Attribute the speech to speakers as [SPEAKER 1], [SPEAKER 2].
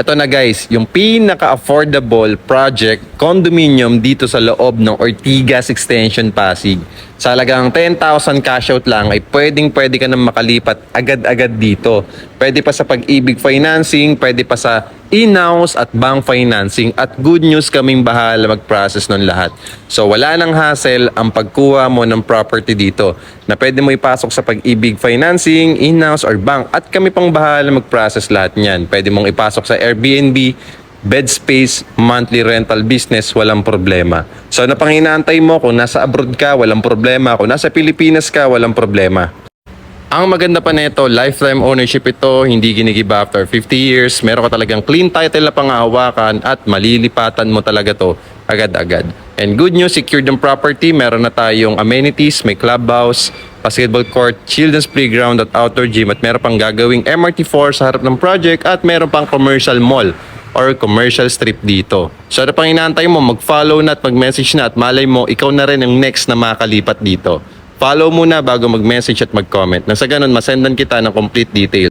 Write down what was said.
[SPEAKER 1] Ito na guys, yung pinaka-affordable project condominium dito sa loob ng Ortigas Extension Pasig. Sa halagang 10,000 cash out lang ay pwede ka nang makalipat agad-agad dito. Pwede pa sa Pag-ibig Financing, pwede pa sa in-house at bank financing, at good news, kaming bahala mag-process nun lahat. So wala nang hassle ang pagkuha mo ng property dito, na pwede mo ipasok sa Pag-ibig Financing, in-house or bank, at kami pang bahala mag-process lahat niyan. Pwede mong ipasok sa Airbnb, bed space, monthly rental business, walang problema. So ano pang inaantay mo? Kung nasa abroad ka, walang problema. Kung nasa Pilipinas ka, walang problema. Ang maganda pa nito, lifetime ownership ito, hindi ginigiba after 50 years. Meron ka talagang clean title na panghahawakan at malilipatan mo talaga to agad-agad. And good news, secured ang property. Meron na tayong amenities, may clubhouse, basketball court, children's playground at outdoor gym, at meron pang gagawing MRT4 sa harap ng project, at meron pang commercial mall or commercial strip dito. So ano pang inaantay mo? Mag-follow na at mag-message na, at malay mo, ikaw na rin ang next na makalipat dito. Follow muna bago mag-message at mag-comment. Nang sa ganun, masendan kita ng complete details.